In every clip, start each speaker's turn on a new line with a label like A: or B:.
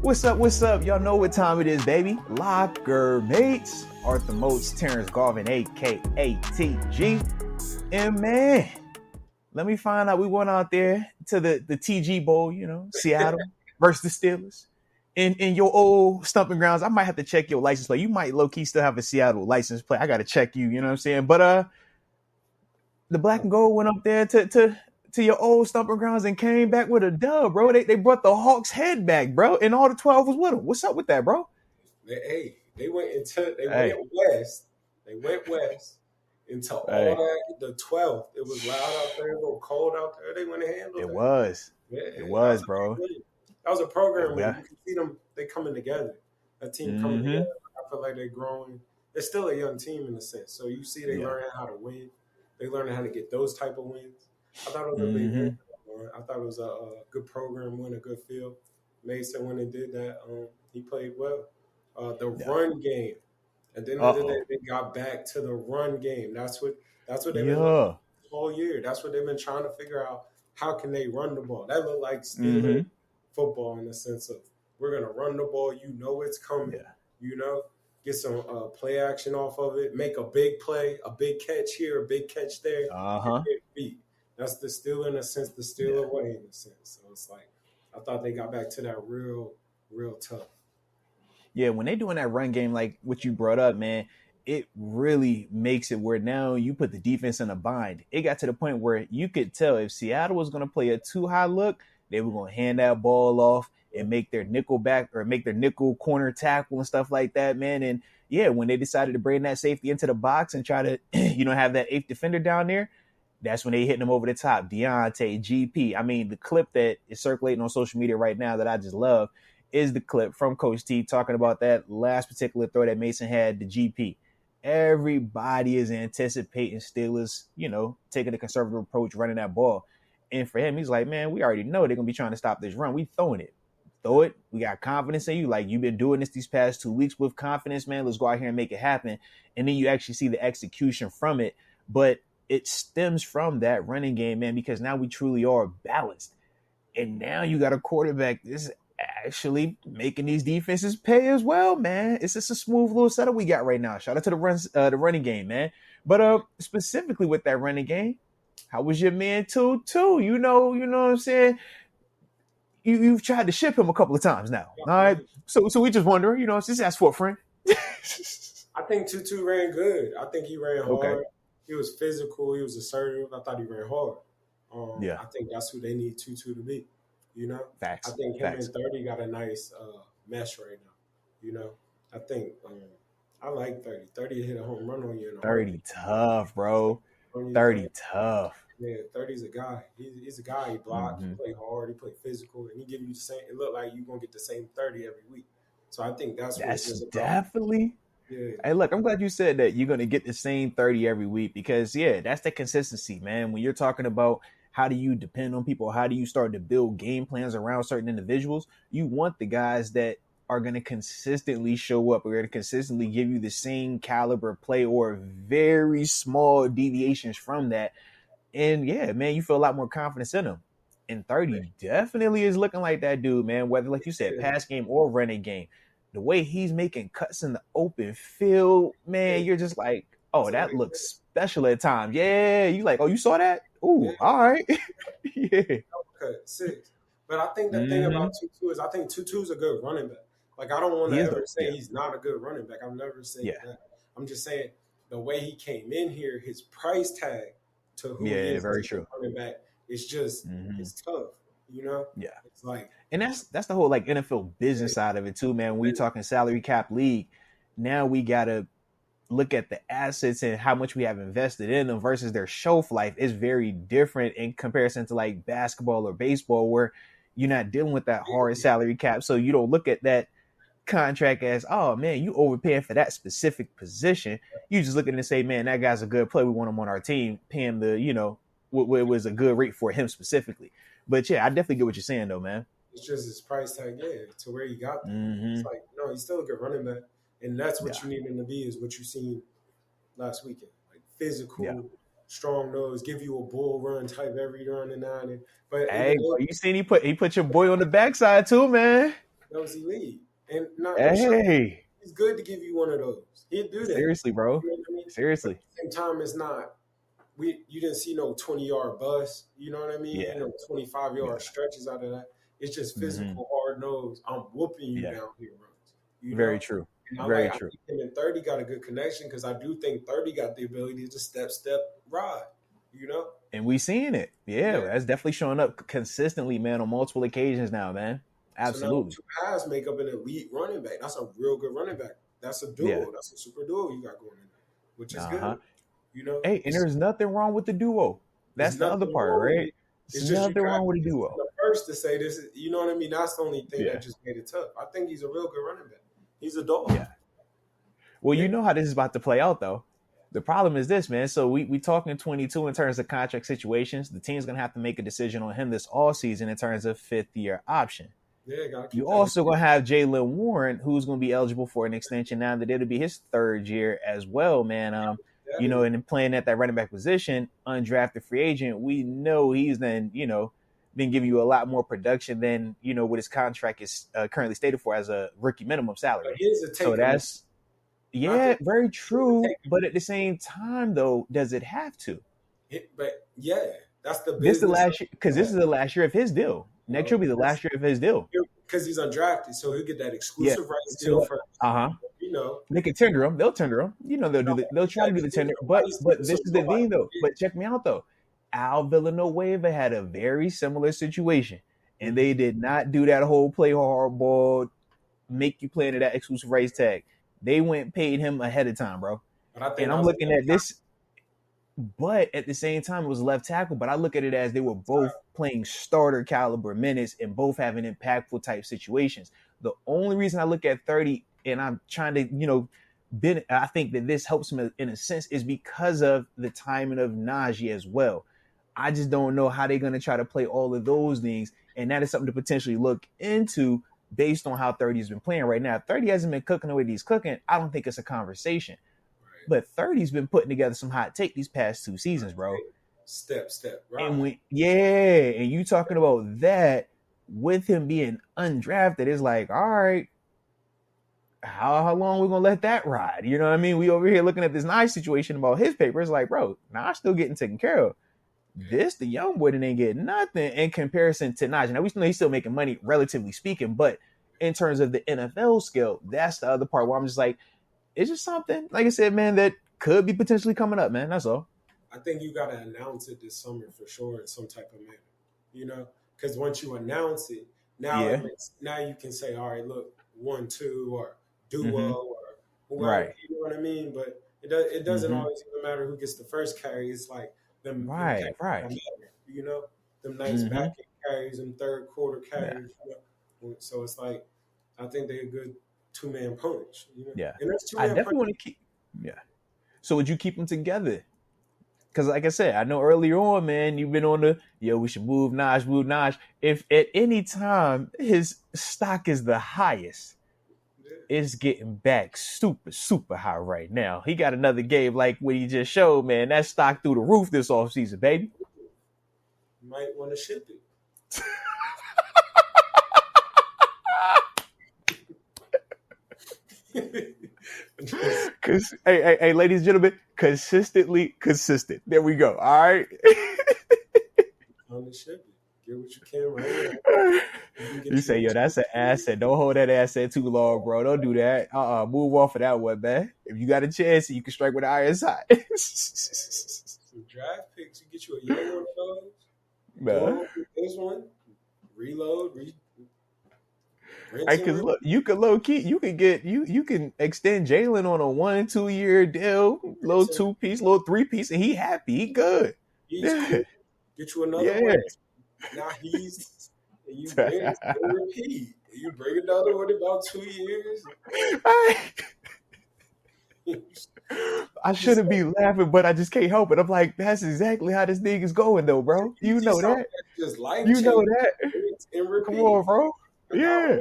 A: What's up? What's up? Y'all know what time it is, baby. LockerMates. Arthur Moats, Terence Garvin, a.k.a. TG. And man, let me find out. We went out there to the TG Bowl, you know, Seattle versus the Steelers. In your old stumping grounds, I might have to check your license plate. You might low-key still have a Seattle license plate. I got to check you, you know what I'm saying? But the black and gold went up there to your old stumping grounds and came back with a dub, bro. They brought the Hawks head back, bro, and all the 12 was with them. What's up with that, bro?
B: They went west. They went west until all that the 12th. It was loud out there, a little cold out there. They went and handled it.
A: It was, bro.
B: That was a program where you can see them. They coming together. A team coming together. I feel like they're growing. They're still a young team in a sense. So you see they learning how to win. They learning how to get those type of wins. I thought it was a big win. I thought it was a good program win, a good field. Mason went and did that. He played well. Run game. At the end of the day, they got back to the run game. That's what they've been doing all year. That's what they've been trying to figure out. How can they run the ball? That looked like Steelers football in the sense of we're going to run the ball. You know it's coming. You know, get some play action off of it. Make a big play, a big catch here, a big catch there. And get beat. That's the Steeler in a sense, the Steeler way in a sense. So it's like I thought they got back to that real tough.
A: Yeah, when they're doing that run game, like what you brought up, man, it really makes it where now you put the defense in a bind. It got to the point where you could tell if Seattle was going to play a too high look, they were going to hand that ball off and make their nickel back or make their nickel corner tackle and stuff like that, man. And yeah, when they decided to bring that safety into the box and try to, have that eighth defender down there, that's when they hitting them over the top. Deontay, GP. I mean, the clip that is circulating on social media right now that I just love is the clip from Coach T talking about that last particular throw that Mason had to GP. Everybody is anticipating Steelers, taking a conservative approach, running that ball. And for him, he's like, man, we already know they're going to be trying to stop this run. We throwing it. Throw it. We got confidence in you. Like, you've been doing this these past 2 weeks with confidence, man. Let's go out here and make it happen. And then you actually see the execution from it. But it stems from that running game, man, because now we truly are balanced. And now you got a quarterback that's actually making these defenses pay as well, man. It's just a smooth little setup we got right now. Shout out to the running game, man. But specifically with that running game, how was your man Tutu? You know what I'm saying? You've tried to ship him a couple of times now. All right. So we just wondering, just ask for a friend.
B: I think Tutu ran good. I think he ran hard. He was physical. He was assertive. I thought he ran hard. I think that's who they need Tutu to be.
A: Facts.
B: I think him and 30 got a nice mesh right now. I think I like 30. 30 hit a home run on you.
A: 30 tough, bro. 30 tough.
B: Yeah, 30's a guy. He's a guy. He blocks, he play hard, he play physical, and he give you the same. It look like you're going to get the same 30 every week. So I think that's
A: definitely. Yeah. Hey, look, I'm glad you said that you're going to get the same 30 every week because, that's the consistency, man. When you're talking about how do you depend on people, how do you start to build game plans around certain individuals, you want the guys that are going to consistently show up, are going to consistently give you the same caliber play or very small deviations from that. And, man, you feel a lot more confidence in them. And 30 definitely is looking like that dude, man, whether, like you said, pass game or running game. The way he's making cuts in the open field, man, you're just like, oh, that looks special at times. Yeah, you like, oh, you saw that? Ooh, all right.
B: Okay, 6. But I think the thing about Tutu is I think Tutu's a good running back. Like, I don't want to ever say he's not a good running back. I've never said that. I'm just saying the way he came in here, his price tag to who he is
A: very
B: as
A: true.
B: a running back, it's just it's tough. It's like,
A: and that's the whole like NFL business side of it too, man. When we're talking salary cap league, now we gotta look at the assets and how much we have invested in them versus their shelf life is very different in comparison to like basketball or baseball, where you're not dealing with that hard salary cap, so you don't look at that contract as, oh man, you overpaying for that specific position. You just look at it and say, man, that guy's a good player. We want him on our team. Pay him the what was a good rate for him specifically. But I definitely get what you're saying though, man.
B: It's just his price tag, to where he got there. It's like, no, he's still a good running back. And that's what you need him to be, is what you seen last weekend. Like physical, strong nose, give you a bull run type every run and nine. But
A: hey, you seen he put your boy on the backside too, man.
B: that was elite. And not
A: Hey,
B: he's good to give you one of those. He'd do that.
A: seriously, bro.
B: You know what I mean?
A: Seriously.
B: But at the same time, it's not. You didn't see no 20-yard bus. You know what I mean?
A: Yeah.
B: 25-yard stretches out of that. It's just physical, hard nose. I'm whooping you down here, runs.
A: Very true.
B: And
A: Very
B: I
A: true.
B: think him and 30 got a good connection because I do think 30 got the ability to step ride.
A: And we seeing it. Yeah, that's definitely showing up consistently, man, on multiple occasions now, man. Absolutely.
B: So now 2 halves make up an elite running back. That's a real good running back. That's a duo. Yeah. That's a super duo you got going in there, which is good.
A: Hey, and there's nothing wrong with the duo. That's the other part, right? There's nothing wrong with the duo.
B: The first to say this, you know what I mean? That's the only thing that just made it tough. I think he's a real good running back. He's a dog.
A: Yeah. Well, you know how this is about to play out, though. The problem is this, man. So we talking 22 in terms of contract situations. The team's going to have to make a decision on him this offseason in terms of 5th-year option.
B: Yeah,
A: you also going to have Jaylen Warren, who's going to be eligible for an extension now that it'll be his 3rd year as well, man. And then playing at that running back position, undrafted free agent, we know he's then, been giving you a lot more production than, what his contract is currently stated for as a rookie minimum salary. So that's, very true. But at the same time, though, does it have to?
B: That's the business.
A: This is the last year, because this is the last year of his deal. Next year will be the last year of his deal.
B: Because he's undrafted, so he'll get that exclusive rights deal for.
A: They can tender him. They'll tender him. They'll try to do the tender. But this is the thing, though. But check me out, though. Al Villanueva had a very similar situation, and they did not do that whole play hardball, make you play into that exclusive rights tag. They went and paid him ahead of time, bro. And I'm looking at this. But at the same time, it was left tackle. But I look at it as they were both playing starter caliber minutes and both having impactful type situations. The only reason I look at 30 and I'm trying to, I think that this helps him in a sense is because of the timing of Najee as well. I just don't know how they're going to try to play all of those things. And that is something to potentially look into based on how 30 has been playing right now. If 30 hasn't been cooking the way he's cooking, I don't think it's a conversation. But 30's been putting together some hot take these past 2 seasons, bro.
B: Step, right.
A: And and you talking about that with him being undrafted, it's like, all right, how long we gonna let that ride? You know what I mean? We over here looking at this nice situation about his paper. It's like, bro, I'm still getting taken care of. This, the young boy that ain't getting nothing in comparison to Najee. Now, we know he's still making money, relatively speaking, but in terms of the NFL scale, that's the other part where I'm just like, it's just something, like I said, man, that could be potentially coming up, man. That's all.
B: I think you got to announce it this summer for sure in some type of manner, because once you announce it, now you can say, all right, look, 1-2 or duo or whatever,
A: right.
B: You know what I mean? But it doesn't always even matter who gets the first carry. It's like them,
A: right.
B: Them nice back end carries and third quarter carries. So it's like, I think they're a good 2-man punch.
A: Yeah.
B: And that's 2-man
A: I definitely want to keep. Yeah. So would you keep them together? Because like I said, I know earlier on, man, you've been on we should move Naj. If at any time his stock is the highest, it's getting back super, super high right now. He got another game like what he just showed, man. That stock through the roof this offseason, baby.
B: Might want to ship it.
A: Cause hey, ladies and gentlemen, consistently consistent. There we go. All right.
B: On the ship, get what you can right now.
A: You say, that's an asset. Don't hold that asset too long, bro. Don't do that. Move off of that one, man. If you got a chance, you can strike with the iron side.
B: Some draft picks, you get you a young one of those.
A: Man.
B: This one, reload.
A: Right, because look, you can low key, you can extend Jaylen on a 1-2 year deal, little 2-piece, little 3-piece, and he happy, he good.
B: He's cool. Get you another one. Now you repeat. You bring another one in about 2 years.
A: I shouldn't be laughing, but I just can't help it. I'm like, that's exactly how this thing is going, though, bro. You know that.
B: Just life
A: you know that.
B: And repeat.
A: Come on, bro. Yeah.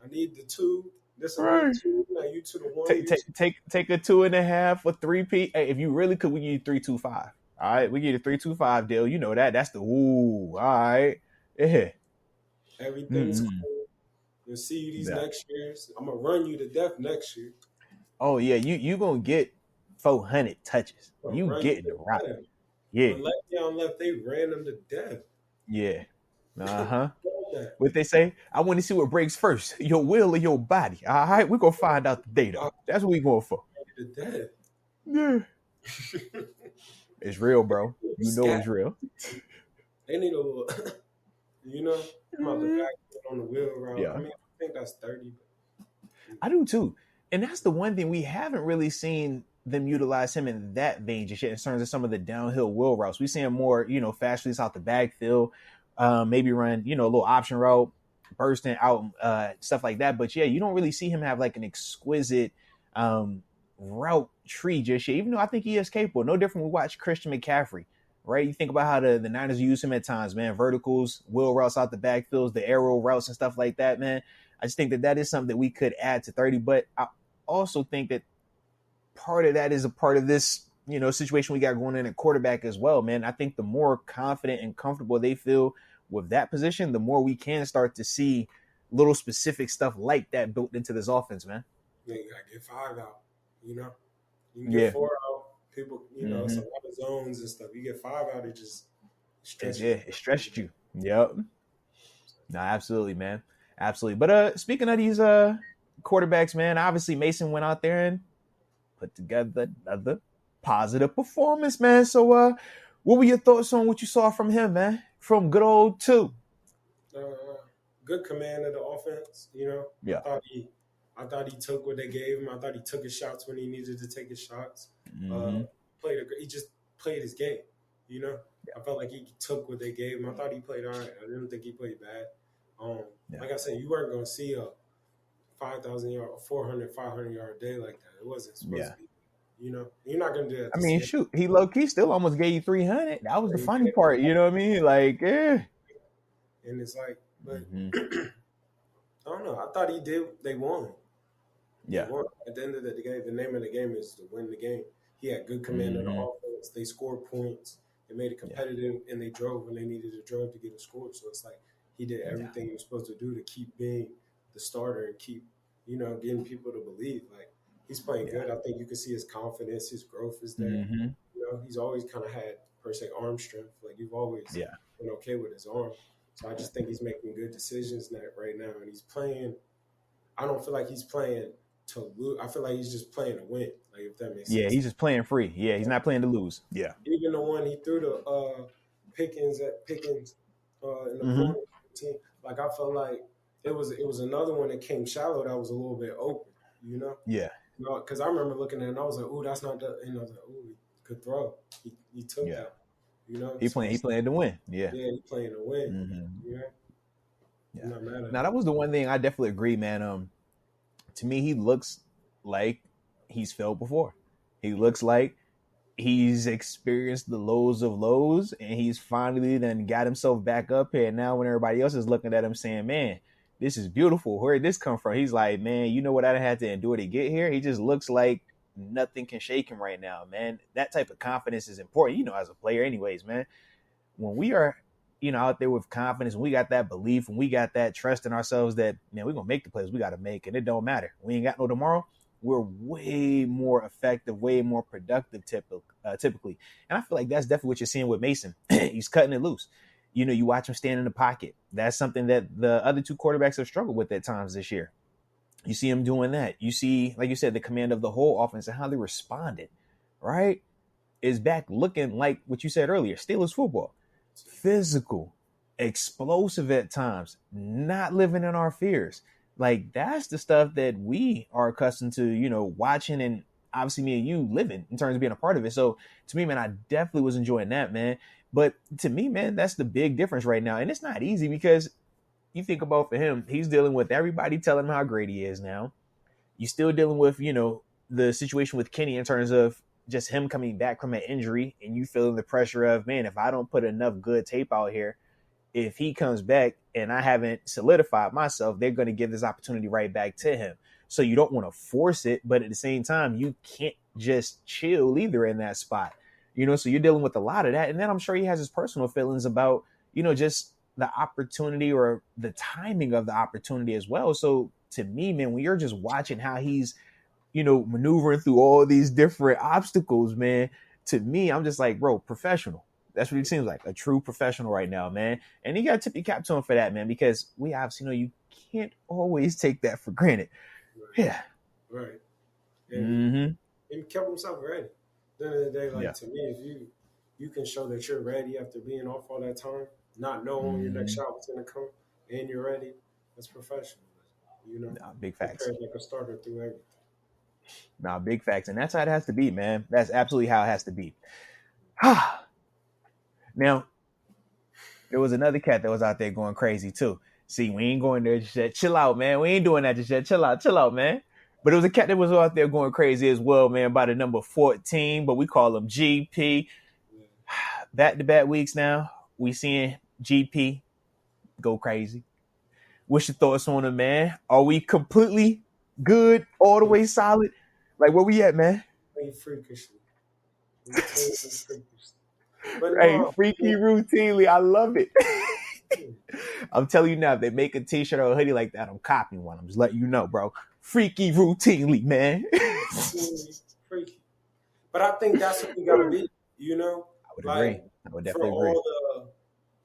B: I need the 2. This is
A: right.
B: 2. Now you to the 1.
A: Take a 2.5 or 3P. Hey, if you really could, we give you 3.25. All right, we get a 3.25 deal. You know that. That's the all right. Yeah.
B: Everything's cool. You'll see you these
A: Yeah.
B: next years. I'm gonna run you to death next year.
A: Oh yeah, you gonna get 400 touches.
B: I'm gonna
A: You
B: run you
A: getting
B: to
A: the rock.
B: death.
A: Yeah,
B: When Le'Veon left, they ran him to death.
A: yeah. Uh-huh.
B: That.
A: What they say? I want to see what breaks first, your will or your body. All right, we're gonna find out the data. That's what we going for.
B: To death.
A: Yeah. It's real, bro. You know it's real.
B: They need a little, come out the back on the wheel route.
A: Yeah.
B: I mean, I think that's 30.
A: I do too. And that's the one thing we haven't really seen them utilize him in that vein just yet in terms of some of the downhill wheel routes. We see him more, fast release out the backfield, maybe run, a little option route, bursting out, stuff like that. But yeah, you don't really see him have like an exquisite route tree just yet, even though I think he is capable. No different when we watch Christian McCaffrey, right? You think about how the Niners use him at times, man. Verticals, wheel routes out the backfields, the arrow routes and stuff like that, man. I just think that is something that we could add to 30. But I also think that part of that is a part of this, situation we got going in at quarterback as well, man. I think the more confident and comfortable they feel with that position, the more we can start to see little specific stuff like that built into this offense, man.
B: Yeah, you got to get 5 out, You can get 4 out. People, it's a lot of zones and stuff. You get 5 out, it just stretches.
A: Yeah, it stretched you. Yep. No, absolutely, man. Absolutely. But speaking of these quarterbacks, man, obviously Mason went out there and put together another positive performance, man. So what were your thoughts on what you saw from him, man? From good old 2.
B: Good command of the offense,
A: Yeah.
B: I thought he took what they gave him. I thought he took his shots when he needed to take his shots. He just played his game, I felt like he took what they gave him. I thought he played all right. I didn't think he played bad. Like I said, you weren't going to see a 5,000 yard, 400, 500 yard day like that. It wasn't supposed to be. You're not going to do that.
A: I mean, shoot, he low-key still almost gave you 300. That was the funny part, you know what I mean? Like, yeah.
B: And it's like, but I don't know. I thought he did. They won.
A: Yeah.
B: They won. At the end of the game, the name of the game is to win the game. He had good command of the offense. They scored points. They made it competitive, and they drove when they needed to drive to get a score. So it's like he did everything he was supposed to do to keep being the starter and keep, getting people to believe. Like, he's playing good. I think you can see his confidence, his growth is there. He's always kind of had, per se, arm strength. Like, you've always been okay with his arm. So I just think he's making good decisions right now. And he's playing – I don't feel like he's playing to lose. I feel like he's just playing to win, like, if that makes sense.
A: Yeah, he's just playing free. Yeah, he's not playing to lose. Yeah.
B: Even the one he threw to Pickens in the corner team, like, I felt like it was another one that came shallow that was a little bit open,
A: Yeah.
B: Because I remember looking at it and I was like, "Ooh, that's not the." And I was like, "Ooh, good throw." He took that. He
A: playing to win. Yeah.
B: Yeah, he playing to win. Yeah. I'm not mad at
A: now that was the one thing I definitely agree, man. To me, he looks like he's failed before. He looks like he's experienced the lows of lows, and he's finally then got himself back up here. And now when everybody else is looking at him saying, "Man, this is beautiful. Where did this come from?" He's like, "Man, you know what I had to endure to get here?" He just looks like nothing can shake him right now, man. That type of confidence is important, as a player anyways, man. When we are, out there with confidence, when we got that belief, when we got that trust in ourselves that, man, we're going to make the plays we got to make, and it don't matter. We ain't got no tomorrow. We're way more effective, way more productive typically. And I feel like that's definitely what you're seeing with Mason. He's cutting it loose. You watch him stand in the pocket. That's something that the other 2 quarterbacks have struggled with at times this year. You see him doing that. You see, like you said, the command of the whole offense and how they responded, right? Is back looking like what you said earlier, Steelers football. Physical, explosive at times, not living in our fears. Like, that's the stuff that we are accustomed to, watching, and obviously me and you living in terms of being a part of it. So to me, man, I definitely was enjoying that, man. But to me, man, that's the big difference right now. And it's not easy because you think about, for him, he's dealing with everybody telling him how great he is now. You're still dealing with, the situation with Kenny in terms of just him coming back from an injury, and you feeling the pressure of, man, if I don't put enough good tape out here, if he comes back and I haven't solidified myself, they're going to give this opportunity right back to him. So you don't want to force it, but at the same time, you can't just chill either in that spot. So you're dealing with a lot of that. And then I'm sure he has his personal feelings about, just the opportunity or the timing of the opportunity as well. So to me, man, when you're just watching how he's, maneuvering through all these different obstacles, man, to me, I'm just like, bro, professional. That's what he seems like, a true professional right now, man. And you got to tip your cap to him for that, man, because we obviously you can't always take that for granted.
B: Right.
A: Yeah.
B: Right. And he kept himself ready. At the end of the day, to me, if you can show that you're ready after being off all that time, not knowing when your next shot was going to come, and you're ready, that's professional.
A: Big facts.
B: Prepared like a starter through everything.
A: Big facts. And that's how it has to be, man. That's absolutely how it has to be. Now, there was another cat that was out there going crazy too. See, we ain't going there just yet. Chill out, man. We ain't doing that just yet. Chill out, man. But it was a cat that was out there going crazy as well, man, by the number 14, but we call him GP. Back-to-back weeks now, we seeing GP go crazy. What's your thoughts on him, man? Are we completely good, all the way solid? Like, where we at, man?
B: Freakishly. But
A: freaky routinely. I love it. I'm telling you now, if they make a t-shirt or a hoodie like that, I'm copying one. I'm just letting you know, bro. Freaky routinely, man.
B: Freaky. But I think that's what we got to be,
A: I would agree. I would definitely agree.
B: All the,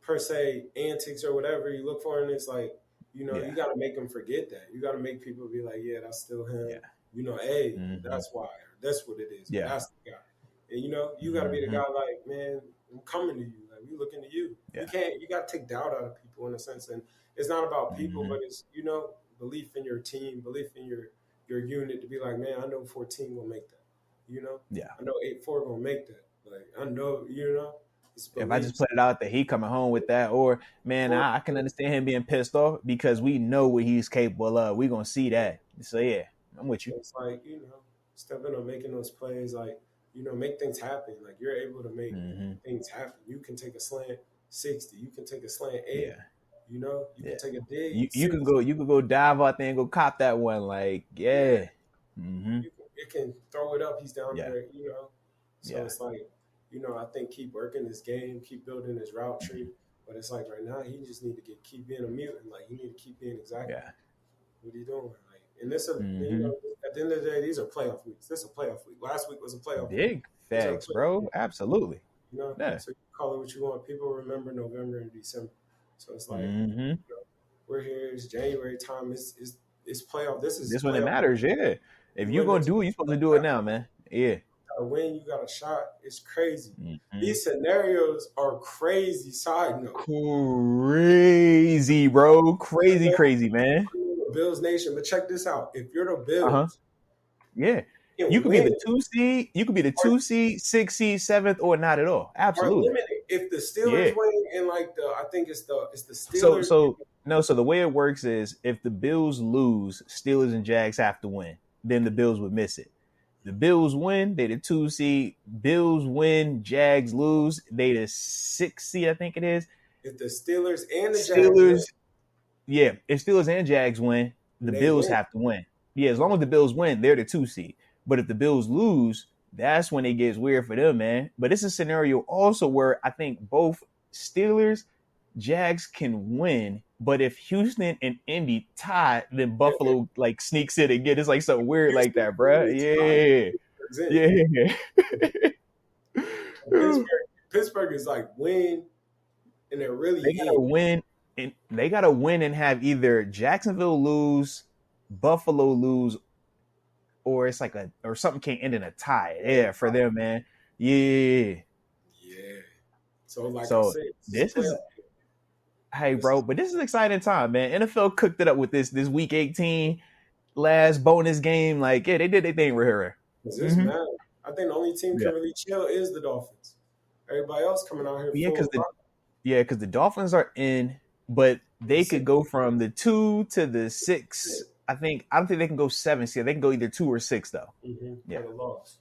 B: per se, antics or whatever you look for, and it's like, you got to make them forget that. You got to make people be like, yeah, that's still him. Yeah. That's why. That's what it is.
A: Yeah.
B: That's the guy. And, you got to be the guy like, man, I'm coming to you. Like, we looking to you.
A: Yeah.
B: You got to take doubt out of people in a sense. And it's not about people, but it's, belief in your team, belief in your unit to be like, man, I know 14 will make that.
A: Yeah.
B: I know 8-4 gonna make that. Like, I know,
A: if I just put it out there, he coming home with that, or man, I can understand him being pissed off because we know what he's capable of. We gonna see that. So yeah, I'm with you.
B: It's like, stepping on making those plays, like, make things happen. Like, you're able to make things happen. You can take a slant 60. You can take a slant 8.
A: Yeah.
B: You can take a dig.
A: You can go dive out there and go cop that one. Like, yeah.
B: It can throw it up. He's down there, So it's like, I think keep working this game, keep building his route tree. But it's like right now, he just need to keep being a mutant. Like, he need to keep being exactly what he doing. Like, and this, at the end of the day, these are playoff weeks. This is a playoff week. Last week was a playoff week.
A: Big facts, bro. Absolutely.
B: So you call it what you want. People remember November and December. So it's like, we're here. It's January time. It's playoff. This
A: when it matters. Yeah. If you're going to do it, you're supposed to do it now, man. Yeah.
B: You got a win. You got a shot. It's crazy. These scenarios are crazy. Side note.
A: Crazy, bro. Crazy, man.
B: Bills Nation. But check this out. If you're the Bills.
A: Yeah. You could be the 2 seed. You could be the 2 seed, 6 seed, 7th, or not at all. Absolutely.
B: If the Steelers win, and I think it's the Steelers.
A: So the way it works is if the Bills lose, Steelers and Jags have to win. Then the Bills would miss it. The Bills win, they the 2 seed. Bills win, Jags lose, they the 6 seed, I think it is.
B: If the Steelers and the Jags
A: win, if Steelers and Jags win, the Bills have to win. Yeah, as long as the Bills win, they're the 2 seed. But if the Bills lose, that's when it gets weird for them, man. But it's a scenario also where I think both Steelers, Jags can win. But if Houston and Indy tie, then Buffalo sneaks in and it's like something weird like that, bro. Yeah.
B: Pittsburgh is like win, and they're really
A: they gotta win and have either Jacksonville lose, Buffalo lose, or it's or something can't end in a tie. Yeah, for them, man. Yeah.
B: So I said,
A: this is. Hey, bro, but this is an exciting time, man. NFL cooked it up with this week 18 last bonus game. They did their thing right here.
B: This matter. I think the only team can really chill is the Dolphins. Everybody else coming out here.
A: Because the Dolphins are in, but they could go from the 2 to the 6. I don't think they can go 7. See, they can go either 2 or 6 though.
B: Yeah, the loss.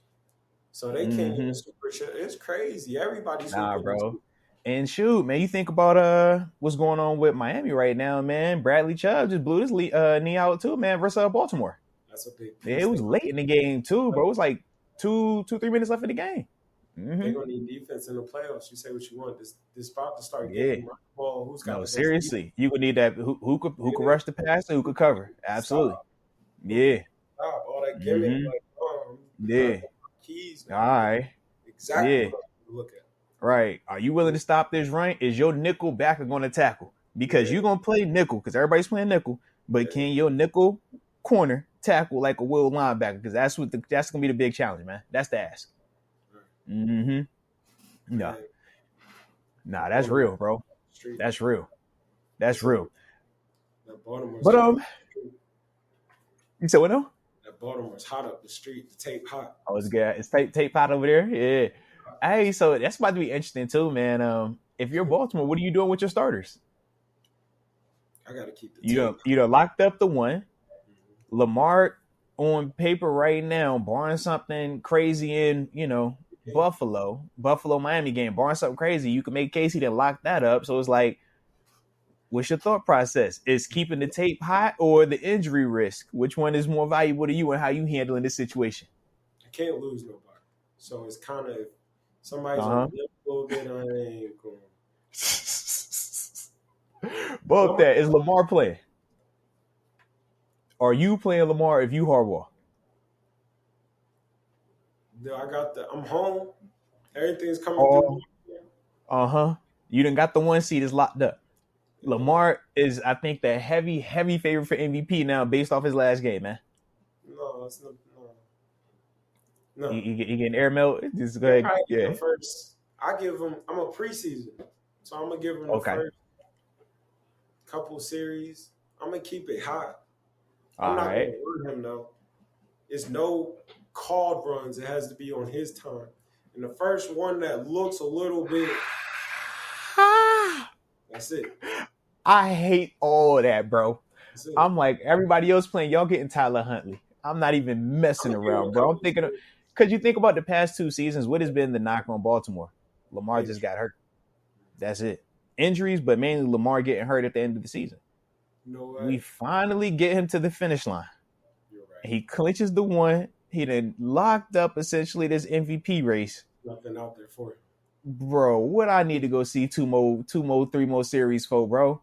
B: So they can't even super chill. It's crazy. Everybody's
A: bro. And shoot, man, you think about what's going on with Miami right now, man. Bradley Chubb just blew his knee out too, man, versus Baltimore.
B: That's a big.
A: Yeah, it was late in the game too, bro. It was like 2-3 minutes left in the game.
B: They're gonna need defense in the playoffs. You say what you want. This about to start
A: Yeah.
B: getting the ball. Who's got
A: No,
B: the best defense?
A: seriously. You would need that who could rush the pass and who could cover. Absolutely.
B: Stop.
A: Yeah.
B: Stop all that gimmick. Like,
A: Yeah.
B: keys.
A: All right.
B: Exactly
A: Yeah.
B: what I'm looking at.
A: Right. Are you willing to stop this run? Is your nickel backer going to tackle? Because you're going to play nickel because everybody's playing nickel. But can your nickel corner tackle like a will linebacker? Because that's going to be the big challenge, man. That's the ask. No. Nah, that's real, bro. That's real. That's real. But you said what now?
B: That Baltimore's hot up the street. The tape hot.
A: Oh, it's good. It's tape hot over there. Yeah. Hey, so that's about to be interesting too, man. If you're Baltimore, what are you doing with your starters?
B: I gotta keep the
A: you done locked up the one. Lamar on paper right now, barring something crazy in, Buffalo, Miami game, barring something crazy, you can make Casey to lock that up. So it's like, what's your thought process? Is keeping the tape hot or the injury risk? Which one is more valuable to you and how you handling this situation?
B: I can't lose nobody. So it's kind of, somebody's on a little bit, I ain't going.
A: Both that. Is Lamar playing? Are you playing Lamar if you Harbaugh?
B: No, I'm home. Everything's coming through.
A: You done got the one seat is locked up. Lamar is, I think, the heavy favorite for MVP now based off his last game, man.
B: No, it's not. No.
A: You getting air melt? Just go ahead. Yeah.
B: The first, I give him. I'm a preseason, so I'm gonna give him the first couple series. I'm gonna keep it hot. I'm not gonna run him though. It's no called runs. It has to be on his time. And the first one that looks a little bit, that's it.
A: I hate all of that, bro. I'm like, everybody else playing, y'all getting Tyler Huntley. I'm not even messing around, bro. I'm thinking because you think about the past 2 seasons, what has been the knock on Baltimore? Lamar just got hurt. That's it. Injuries, but mainly Lamar getting hurt at the end of the season. We finally get him to the finish line.
B: You're right.
A: He clinches the one. He done locked up essentially this MVP race.
B: Nothing out there for him.
A: Bro, what I need to go see 3 more series for, bro.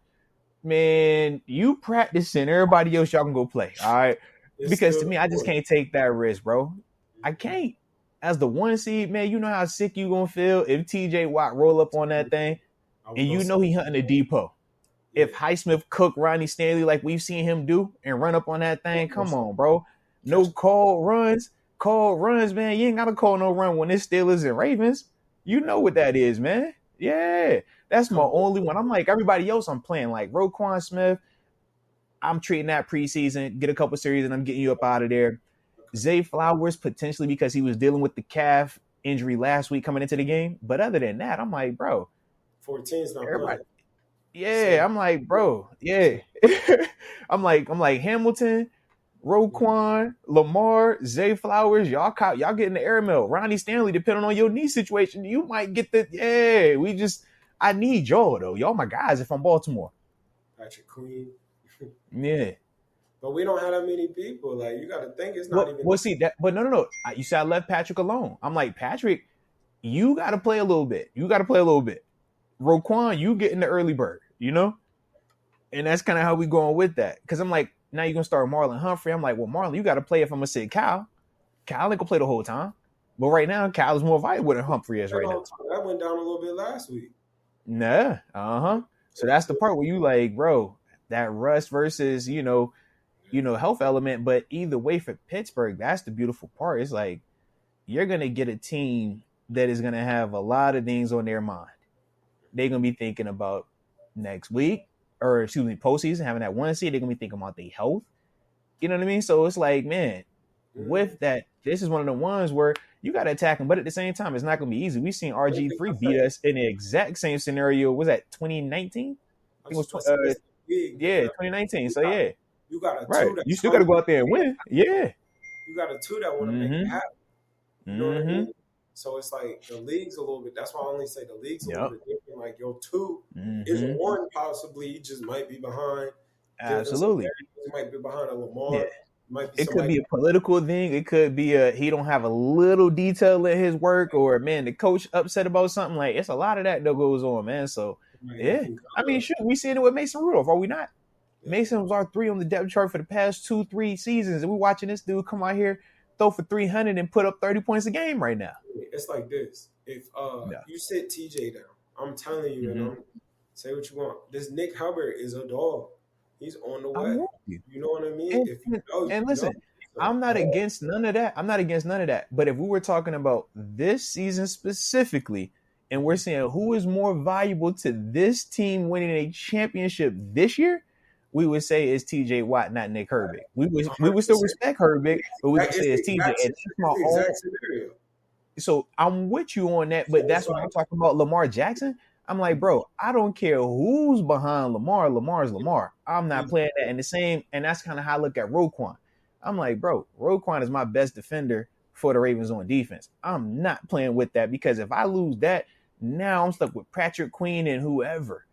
A: Man, you practicing. Everybody else, y'all can go play. All right. Because to me, I just can't take that risk, bro. I can't. As the 1 seed, man, you know how sick you gonna feel if TJ Watt roll up on that thing, and you know he hunting a depot. If Highsmith cook Ronnie Stanley like we've seen him do and run up on that thing, come on, bro. No called runs, man. You ain't gotta call no run when it's Steelers and Ravens. You know what that is, man. Yeah, that's my only one. I'm like everybody else. I'm playing like Roquan Smith. I'm treating that preseason. Get a couple series and I'm getting you up out of there. Zay Flowers potentially because he was dealing with the calf injury last week coming into the game. But other than that, I'm like, bro.
B: 14's not playing.
A: Yeah, I'm like, bro. Yeah, I'm like Hamilton, Roquan, Lamar, Zay Flowers. Y'all getting the air mail. Ronnie Stanley, depending on your knee situation, you might get the. Yeah, I need y'all though. Y'all my guys if I'm Baltimore.
B: Patrick Queen.
A: Yeah.
B: But we don't have that many people. Like, you got to think it's not even.
A: Well, see that. But no. You said I left Patrick alone. I'm like, Patrick, you got to play a little bit. Roquan, you getting the early bird, and that's kind of how we going with that. Because I'm like, now you're gonna start Marlon Humphrey. I'm like, well, Marlon, you got to play if I'm gonna sit Kyle. Kyle ain't gonna play the whole time. But right now, Kyle is more valuable than Humphrey is right now.
B: That went down a little bit last week.
A: Nah. So that's the part where you like, bro, that rust versus health element. But either way for Pittsburgh, that's the beautiful part. It's like you're gonna get a team that is gonna have a lot of things on their mind. They're going to be thinking about next week, or postseason, having that 1 seed. They're going to be thinking about their health. You know what I mean? So it's like, man, with that, this is one of the ones where you got to attack them. But at the same time, it's not going to be easy. We've seen RG3 beat us in the exact same scenario. Was that 2019? I think it was 2019. So, yeah.
B: You got a
A: right.
B: two.
A: You still got to go out there and win. Yeah.
B: You got a 2 that want to make it happen. You know what I mean? So it's like the league's a little bit. That's why I only say the league's a little bit different. Like your 2 is 1 possibly. You just might be behind.
A: Absolutely.
B: You might be behind a Lamar. Might be
A: It could be
B: somebody.
A: a political thing. It could be he don't have a little detail in his work, or man, the coach upset about something. Like it's a lot of that goes on, man. So yeah, I mean, shoot, we seen it with Mason Rudolph, are we not?
B: Yeah.
A: Mason was our 3 on the depth chart for the past 2-3 seasons, and we're watching this dude come out here, throw for 300 and put up 30 points a game right now.
B: It's like this. If you sit TJ down, I'm telling you, and I'm say what you want. This Nick Hubbard is a dog. He's on the way. You know what I mean?
A: And listen, I'm not against none of that. I'm not against none of that. But if we were talking about this season specifically, and we're saying who is more valuable to this team winning a championship this year, we would say it's TJ Watt, not Nick Herbig. We would still respect Herbig, but we would say it's TJ. And that's my own scenario. So I'm with you on that, but that's when I'm talking about Lamar Jackson. I'm like, bro, I don't care who's behind Lamar. Lamar's Lamar. I'm not playing that in the same, and that's kind of how I look at Roquan. I'm like, bro, Roquan is my best defender for the Ravens on defense. I'm not playing with that because if I lose that, now I'm stuck with Patrick Queen and whoever.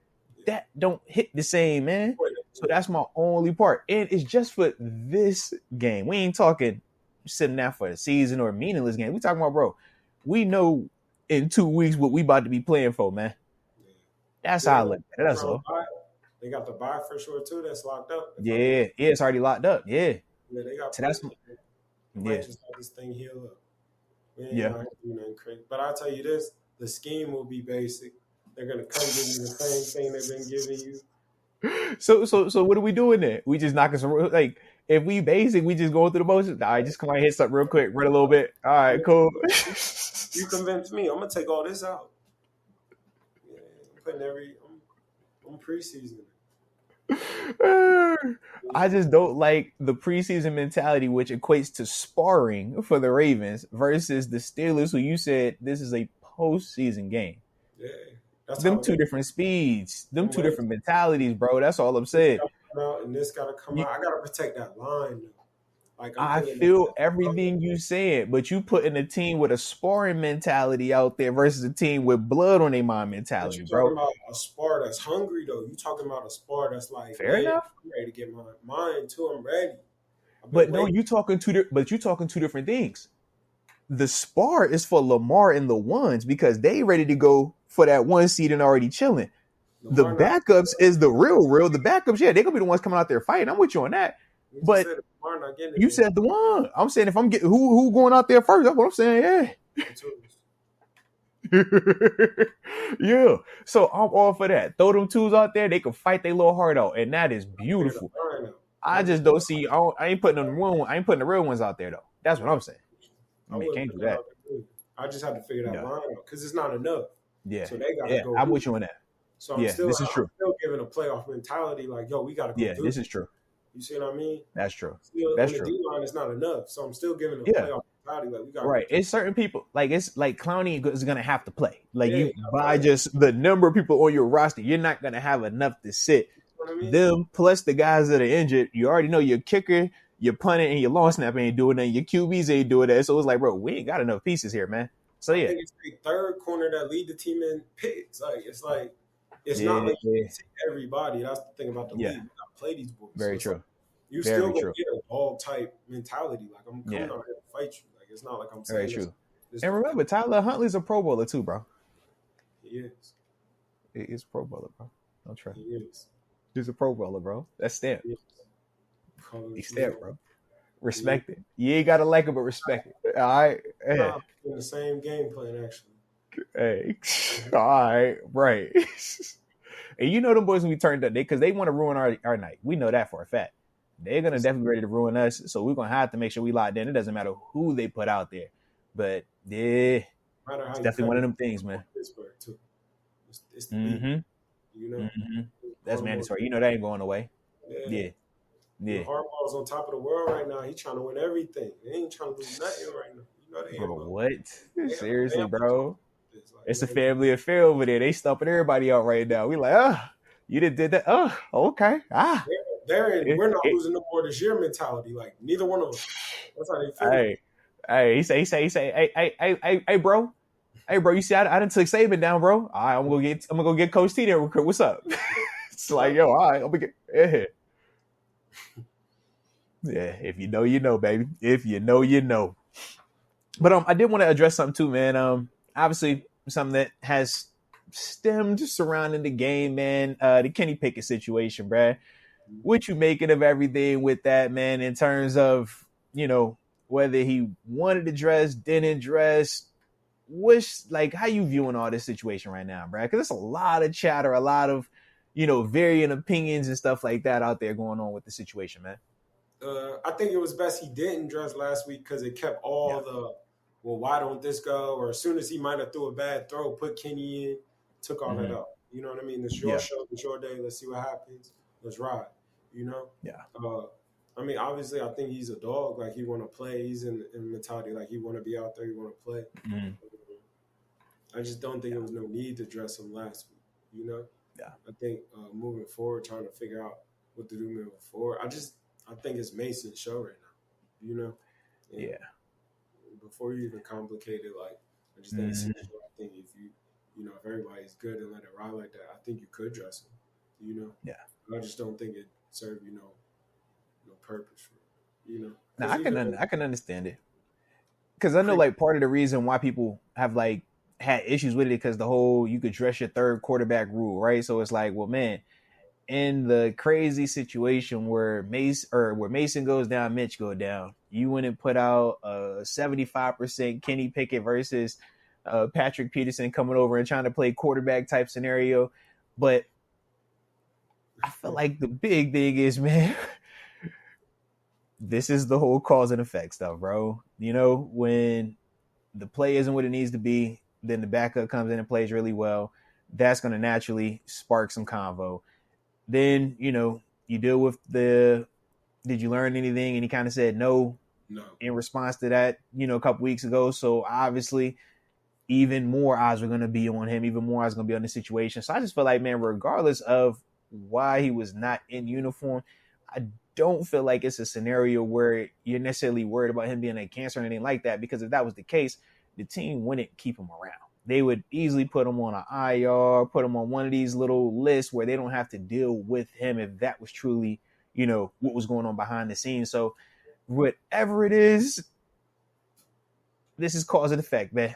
A: That don't hit the same, man. So that's my only part. And it's just for this game. We ain't talking sitting down for the season or a meaningless game. We talking about, bro, we know in 2 weeks what we about to be playing for, man. That's how I look at it. That's all.
B: They got the buy for sure too. That's locked up.
A: Yeah, it's already locked up. Yeah.
B: Yeah, they got.
A: So that's
B: just let this thing heal up. Not do nothing crazy. But I'll tell you this: the scheme will be basic. They're gonna come give you the same thing they've been giving you.
A: So what are we doing there? We just knocking some like. If we basic, we just going through the motions. All right, just come on, hit something real quick, run a little bit. All right, cool.
B: You convinced me. I'm gonna take all this out. Yeah, I'm preseason.
A: I just don't like the preseason mentality, which equates to sparring for the Ravens versus the Steelers, who you said this is a postseason game.
B: Yeah,
A: that's them two different speeds, them two different mentalities, bro. That's all I'm saying.
B: And this got to come out. I got to protect that line. Like
A: I feel everything you said, but you putting a team with a sparring mentality out there versus a team with blood on their mind mentality,
B: but
A: bro.
B: Talking about a spar that's hungry though. You talking about a spar that's like
A: fair enough.
B: I'm ready to get mine too. I'm ready.
A: But no, you talking two different things. The spar is for Lamar and the ones because they ready to go for that 1 seed and already chilling. The backups is the real. The backups, yeah, they're gonna be the ones coming out there fighting. I'm with you on that. But you said the one. I'm saying if I'm getting who going out there first, that's what I'm saying. Yeah. Yeah. So I'm all for that. Throw them twos out there, they can fight their little heart out, and that is beautiful. I just don't see. I ain't putting the real ones out there though. That's what I'm saying. I mean, can't do that.
B: I just have to figure that line out because it's not enough.
A: Yeah.
B: So they gotta go.
A: I'm with you on that.
B: So I'm still giving a playoff mentality, like, yo, we gotta go.
A: Yeah, this is true.
B: You see what I mean?
A: That's true.
B: That's true. The D-line is not enough, so I'm still giving a playoff mentality, like we got.
A: Right, it's certain people. Like it's like Clowney is gonna have to play. Like you by just the number of people on your roster, you're not gonna have enough to sit. You know what I mean? Them plus the guys that are injured, you already know your kicker, your punter, and your long snapper ain't doing that. Your QBs ain't doing that. So it's like, bro, we ain't got enough pieces here, man. So yeah,
B: I think it's the third corner that lead the team in picks. It's not like you see everybody. That's the thing about the league. You gotta play these boys.
A: Very true.
B: You still gonna get a dog type mentality. Like I'm coming out here to fight you. Like it's not like I'm saying.
A: Very true. And remember, Tyler Huntley's a Pro Bowler too, bro.
B: He is.
A: He is a Pro Bowler, bro. Don't try.
B: He is.
A: He's a Pro Bowler, bro. That's stamped. He's stamped, bro. Respect it. You ain't gotta like it, but respect it. All right.
B: Hey. In the same game plan, actually.
A: Hey. All right. Right. And you know them boys when we turned up, because they want to ruin our night. We know that for a fact. They're gonna definitely be ready to ruin us. So we're gonna have to make sure we locked in. It doesn't matter who they put out there. But yeah, it's definitely one of them things, man.
B: Pittsburgh too. It's the beat, you know.
A: That's mandatory. You know that ain't going away. Yeah.
B: Harbaugh's on top of the world right now. He's trying to win everything. They ain't trying to lose nothing right now. You know they ain't.
A: Bro, what? Seriously, bro. It's a family affair over there. They stumping everybody out right now. We like, you did that. Okay.
B: We're not losing no more this year mentality. Like neither one of us. That's how they feel.
A: Hey, he say, hey, bro. Hey, bro, you see, I done took Saban down, bro. All right, I'm gonna go get Coach T there. What's up? It's like, yo, all right, I'm gonna get Yeah, if you know, you know, baby. If you know, you know. But I did want to address something too, man. Obviously something that has stemmed surrounding the game, man. The Kenny Pickett situation, bruh. What you making of everything with that, man, in terms of, whether he wanted to dress, didn't dress, like, how you viewing all this situation right now, bruh? Because there's a lot of chatter, a lot of, varying opinions and stuff like that out there going on with the situation, man.
B: I think it was best he didn't dress last week because it kept all well, why don't this go? Or as soon as he might have threw a bad throw, put Kenny in, took all that out. You know what I mean? It's your show, it's your day. Let's see what happens. Let's ride.
A: Yeah.
B: I mean, obviously, I think he's a dog. Like, he want to play. He's in mentality. Like, he want to be out there. He want to play.
A: Mm-hmm.
B: I just don't think there was no need to dress him last week.
A: Yeah.
B: I think moving forward, trying to figure out what to do moving forward. I think it's Mason's show right now. And
A: yeah.
B: Before you even complicate it, like, I just think it's his show. I think if if everybody's good and let it ride like that, I think you could dress him.
A: Yeah.
B: I just don't think it served no purpose for it.
A: Now I can understand it, because I know, like, part of the reason why people have, like, had issues with it because the whole you could dress your third quarterback rule, right? So it's like, well, man, in the crazy situation where Mason goes down, Mitch go down, you wouldn't put out a 75% Kenny Pickett versus Patrick Peterson coming over and trying to play quarterback type scenario. But I feel like the big thing is, man, this is the whole cause and effect stuff, bro. When the play isn't what it needs to be, then the backup comes in and plays really well. That's going to naturally spark some convo. Then, you deal with did you learn anything? And he kind of said no in response to that, a couple weeks ago. So obviously, even more eyes are going to be on him. Even more eyes are going to be on the situation. So I just feel like, man, regardless of why he was not in uniform, I don't feel like it's a scenario where you're necessarily worried about him being a cancer or anything like that. Because if that was the case, the team wouldn't keep him around. They would easily put him on an IR, put him on one of these little lists where they don't have to deal with him if that was truly, what was going on behind the scenes. So whatever it is, this is cause and effect, man.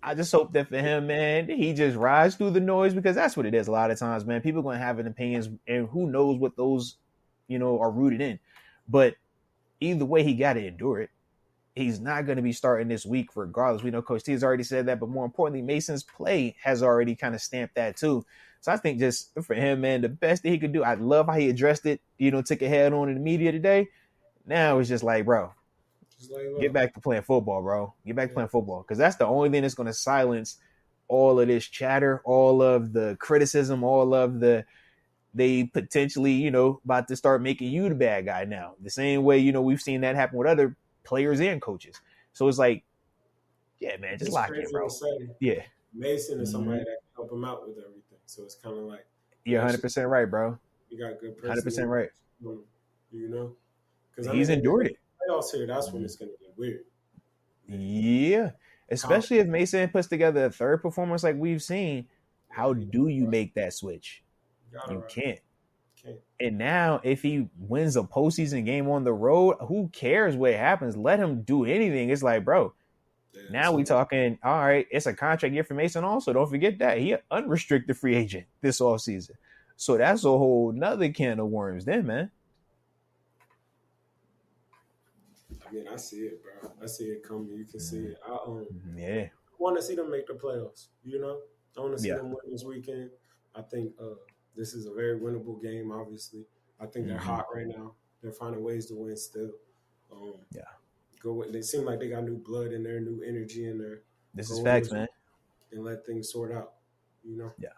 A: I just hope that for him, man, he just rides through the noise, because that's what it is a lot of times, man. People are going to have opinions, and who knows what those, are rooted in. But either way, he got to endure it. He's not going to be starting this week regardless. We know Coach T has already said that, but more importantly, Mason's play has already kind of stamped that too. So I think just for him, man, the best that he could do, I love how he addressed it, took it head on in the media today. Now it's just like, bro, get back to playing football, bro. Get back to playing football, because that's the only thing that's going to silence all of this chatter, all of the criticism, all of they potentially, about to start making you the bad guy now. The same way, we've seen that happen with other players and coaches. So it's like, yeah, man, just lock in, bro. Yeah.
B: Mason is somebody that can help him out with everything. So it's kind of like,
A: you're 100% right, bro.
B: You got a good
A: person. 100% right.
B: Because
A: he's endured it.
B: Playoffs here, that's when it's going to get weird.
A: Yeah. Especially if Mason puts together a third performance like we've seen. How do you make that switch? You can't. And now, if he wins a postseason game on the road, who cares what happens? Let him do anything. It's like, bro, now we talking, all right, it's a contract year for Mason also. Don't forget that. He an unrestricted free agent this offseason. So that's a whole nother can of worms then, man.
B: I mean, I see it, bro. I see it coming. You can see it. I
A: want
B: to see them make the playoffs, I want to see them win this weekend. I think this is a very winnable game, obviously. I think they're hot right now. They're finding ways to win still. They seem like they got new blood in there, new energy in there.
A: This is facts, man.
B: And let things sort out,
A: Yeah.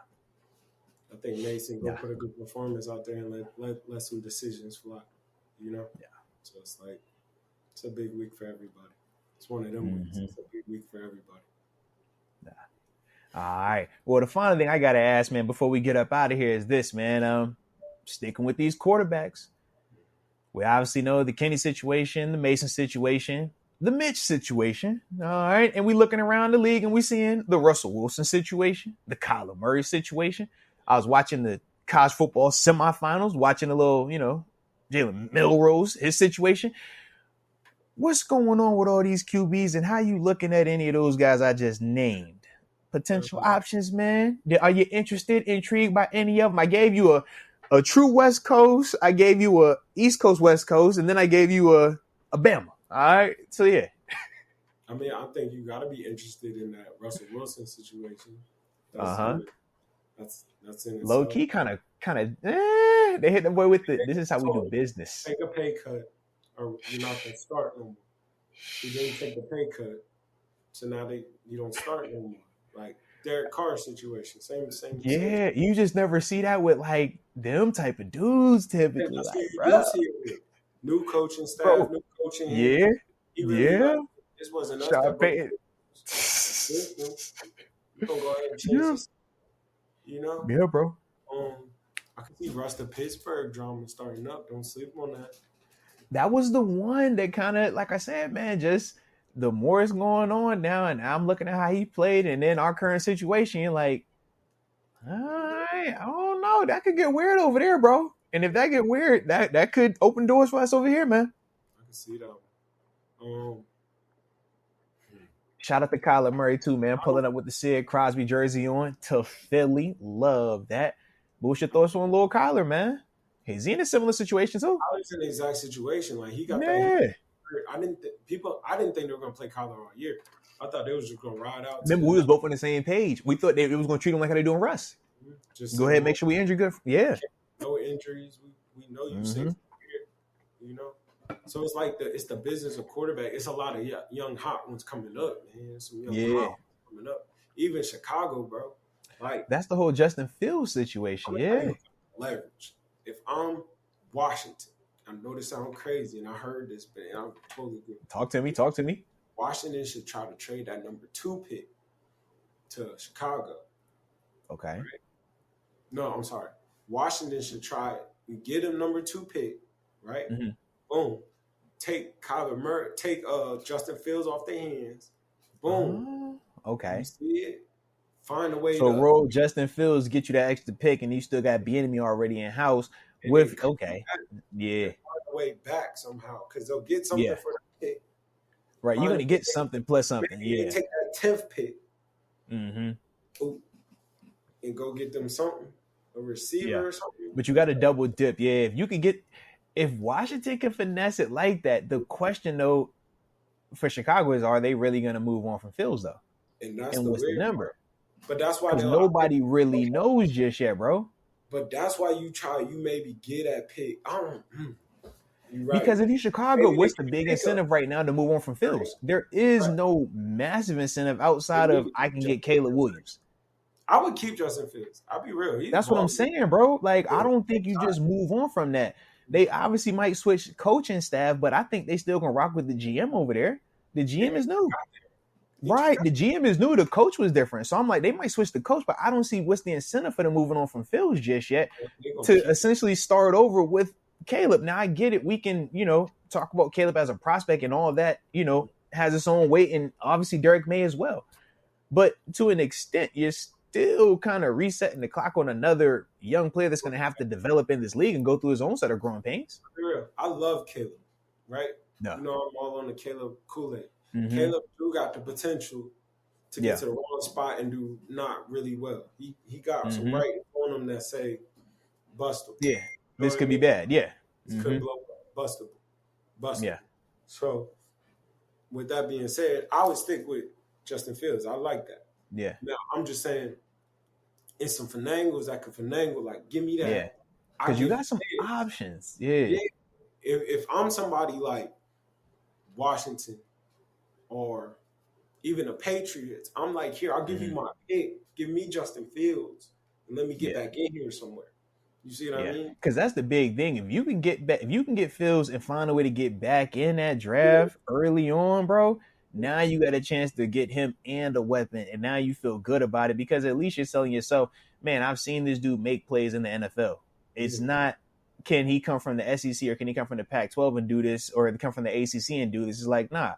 B: I think Mason put a good performance out there and let some decisions fly,
A: Yeah.
B: So it's like, it's a big week for everybody. It's one of them weeks. It's a big week for everybody.
A: All right. Well, the final thing I got to ask, man, before we get up out of here is this, man. Sticking with these quarterbacks. We obviously know the Kenny situation, the Mason situation, the Mitch situation. All right. And we looking around the league and we seeing the Russell Wilson situation, the Kyler Murray situation. I was watching the college football semifinals, watching a little, Jalen Milrose, his situation. What's going on with all these QBs, and how you looking at any of those guys I just named? Potential options, man. Are you interested, intrigued by any of them? I gave you a true West Coast. I gave you a East Coast, West Coast, and then I gave you a Bama. All right, so yeah.
B: I mean, I think you got to be interested in that Russell Wilson situation. That's in itself.
A: Low key, kind of. They hit the boy with it. This is how we do business.
B: Take a pay cut, or you're not gonna start no more. You didn't take the pay cut, so now you don't start no more. Like Derek Carr's situation, same.
A: Yeah, you just never see that with like them type of dudes typically.
B: Yeah,
A: like,
B: you do see it with new coaching staff, new coaching.
A: Yeah.
B: This wasn't us. You gonna go ahead and change this, you know?
A: Yeah, bro.
B: I can see Russ the Pittsburgh drama starting up. Don't sleep on that.
A: That was the one that kind of, like I said, man, just the more it's going on now, and I'm looking at how he played, and then our current situation, you're like, I don't know. That could get weird over there, bro. And if that get weird, that could open doors for us over here, man.
B: I can see that.
A: Shout out to Kyler Murray, too, man. Pulling up with the Sid Crosby jersey on to Philly. Love that. But what's your thoughts on Lil Kyler, man? Is he in a similar situation, too?
B: Kyler's in the exact situation. Like, he got that. I didn't think they were going to play Kyler all year. I thought they was just going to ride out.
A: Remember, we was both on the same page. We thought it was going to treat him like how they doing Russ. Just go ahead and make sure we injury good. Yeah.
B: No injuries. We know you safe. You know? So it's like it's the business of quarterback. It's a lot of young hot ones coming up, man. Some young hot ones coming up. Even Chicago, bro. Like
A: that's the whole Justin Fields situation.
B: Leverage. If I'm Washington, I know this sounds crazy, and I heard this, but I'm totally good.
A: Talk to me.
B: Washington should try to trade that number 2 pick to Chicago.
A: Okay.
B: Right? No, I'm sorry. Washington should try and get him number 2 pick, right? Mm-hmm. Boom. Take Kyler Murray, take Justin Fields off their hands. Boom.
A: Okay.
B: You see it? Find a way
A: to roll Justin Fields, get you that extra pick, and you still got Bieniemy already in house with
B: Find a way back somehow because they'll get something for the pick.
A: Right, you're gonna get something plus something.
B: Maybe take that 10th pick.
A: Mm-hmm.
B: And go get them something, a receiver or something.
A: But you got to double dip. Yeah, if you can get. If Washington can finesse it like that, the question, though, for Chicago is, are they really going to move on from Fields, though?
B: And that's
A: what's the number?
B: Part. But that's why
A: nobody really knows just yet, bro.
B: But that's why you maybe get that pick.
A: You're right. Because if you're Chicago, what's the big incentive right now to move on from Fields? There is no massive incentive outside of I can get Caleb Williams.
B: I would keep Justin Fields. I'll be real.
A: That's what I'm saying, bro. Like, I don't think you just move on from that. They obviously might switch coaching staff, but I think they still gonna rock with the GM over there. The GM is new. Right. The GM is new. The coach was different. So I'm like, they might switch the coach, but I don't see what's the incentive for them moving on from Fields just yet to essentially start over with Caleb. Now, I get it. We can, talk about Caleb as a prospect and all of that, has its own weight, and obviously Derek May as well. But to an extent, you're still kind of resetting the clock on another young player that's going to have to develop in this league and go through his own set of growing pains.
B: For real. I love Caleb, right?
A: No.
B: I'm all on the Caleb Kool-Aid. Mm-hmm. Caleb do got the potential to get to the wrong spot and do not really well. He got some right on him that say bustable.
A: Yeah, this could be bad. Yeah.
B: This could blow up. Bustable. Yeah. So with that being said, I would stick with Justin Fields. I like that.
A: Yeah.
B: Now, I'm just saying, it's some finangles that could finagle. Like, give me that.
A: Yeah. Because you got some options. Yeah.
B: If I'm somebody like Washington or even the Patriots, I'm like, here, I'll give you my pick. Give me Justin Fields and let me get back in here somewhere. You see what I mean?
A: Because that's the big thing. If you can get Fields and find a way to get back in that draft early on, bro, now you got a chance to get him and a weapon, and now you feel good about it because at least you're telling yourself, man, I've seen this dude make plays in the NFL. It's not, can he come from the SEC or can he come from the Pac-12 and do this, or come from the ACC and do this? It's like, nah,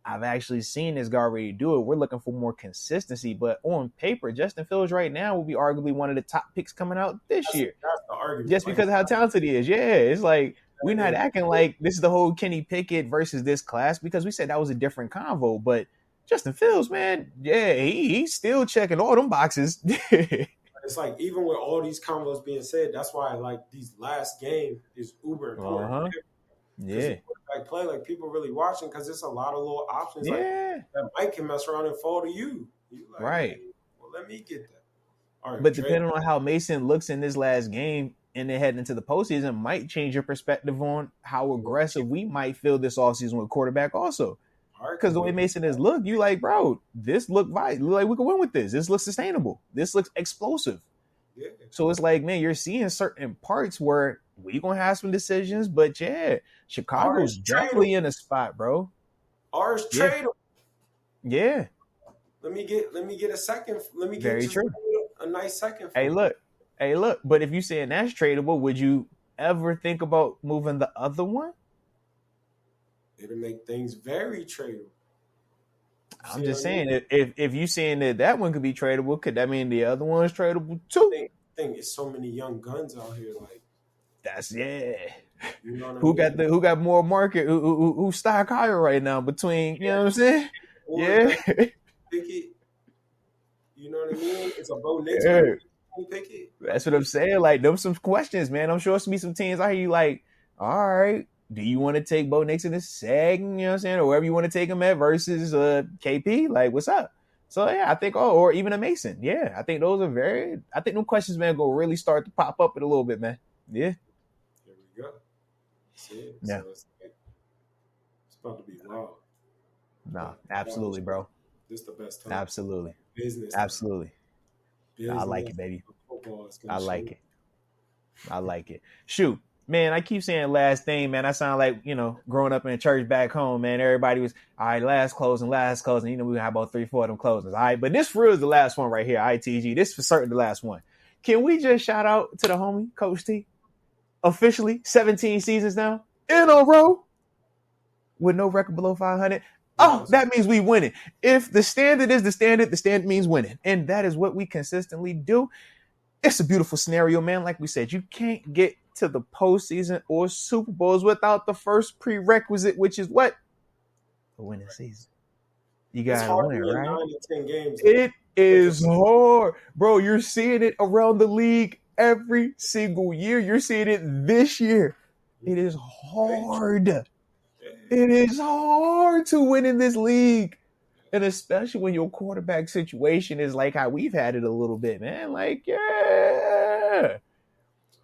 A: I've actually seen this guy already do it. We're looking for more consistency, but on paper, Justin Fields right now will be arguably one of the top picks coming out this year.
B: That's the argument.
A: Just because of how talented he is. Yeah, it's like, we're not acting like this is the whole Kenny Pickett versus this class because we said that was a different convo. But Justin Fields, man, yeah, he's still checking all them boxes.
B: It's like even with all these combos being said, that's why like these last game is uber important.
A: Yeah,
B: like play like people really watching because it's a lot of little options. Like that Mike can mess around and fall to you. Like,
A: right.
B: Hey, well, let me get that. All right,
A: but depending on how Mason looks in this last game and then heading into the postseason, might change your perspective on how aggressive we might feel this offseason with quarterback also. Because the way Mason is look, you like, bro, this look vital. Like, we can win with this. This looks sustainable. This looks explosive. Yeah. So it's like, man, you're seeing certain parts where we going to have some decisions. But, yeah, Chicago's definitely in a spot, bro.
B: Ours tradable.
A: Yeah.
B: Let me get a second. Let me get
A: Very true.
B: A nice second.
A: Hey, look. But if you saying that's tradable, would you ever think about moving the other one?
B: It'll make things very tradable.
A: I'm just saying, if you saying that one could be tradable, could that mean the other one's tradable too?
B: I think it's so many young guns out here. Like
A: that's
B: You know
A: who got more market? Who stock higher right now? Between you know what I'm saying?
B: Pickett. You know what I mean? It's a Bo Nix. Pickett.
A: That's what I'm saying. Like, them some questions, man. I'm sure some teams out here you like, all right, do you want to take Bo Nix in the second, you know what I'm saying? Or wherever you want to take him at versus KP? Like, what's up? So, yeah, I think, or even a Mason. Yeah, I think those are I think them questions, man, go really start to pop up in a little bit, man. Yeah.
B: There we go. See?
A: Yeah.
B: So it's about to be wild.
A: No, absolutely, bro.
B: This is the best time.
A: Absolutely.
B: Business.
A: Absolutely. I like it, baby. I like it. Shoot, man, I keep saying last thing, man. I sound like, growing up in church back home, man. Everybody was, all right, last closing. We gonna have about 3-4 of them closings. All right, but this for real is the last one right here, ITG. This for certain the last one. Can we just shout out to the homie, Coach T? Officially, 17 seasons now in a row with no record below 500. Oh, that means we winning. If the standard is the standard means winning. And that is what we consistently do. It's a beautiful scenario, man. Like we said, you can't get to the postseason or Super Bowls without the first prerequisite, which is what? The winning season. You got to win, right?
B: 9 to 10 games.
A: It is hard. Bro, you're seeing it around the league every single year. You're seeing it this year. It is hard. It is hard to win in this league. And especially when your quarterback situation is like how we've had it a little bit, man. Like, yeah.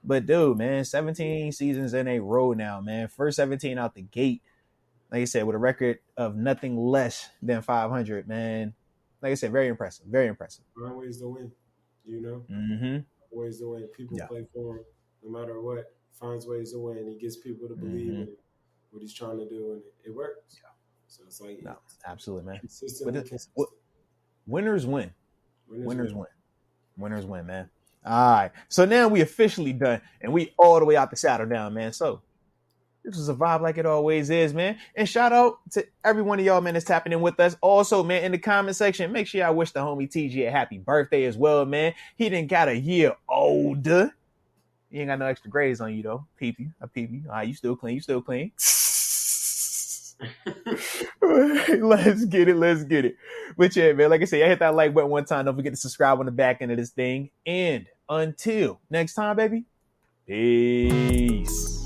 A: But, dude, man, 17 seasons in a row now, man. First 17 out the gate. Like I said, with a record of nothing less than 500, man. Like I said, very impressive. Very impressive.
B: Find ways to win,
A: Mm-hmm.
B: Ways to win. People play for him no matter what. Finds ways to win. He gets people to believe in it. What he's trying to do, and it works. Yeah. So it's like,
A: absolutely, man.
B: Consistent.
A: Winners win. Winners win, man. All right. So now we officially done, and we all the way out the saddle down, man. So this was a vibe like it always is, man. And shout out to every one of y'all, man, that's tapping in with us. Also, man, in the comment section, make sure y'all wish the homie TG a happy birthday as well, man. He done got a year older. You ain't got no extra grades on you, though. I peep you. All right, you still clean. Let's get it. But yeah, man, like I said, I hit that like button one time. Don't forget to subscribe on the back end of this thing. And until next time, baby, peace.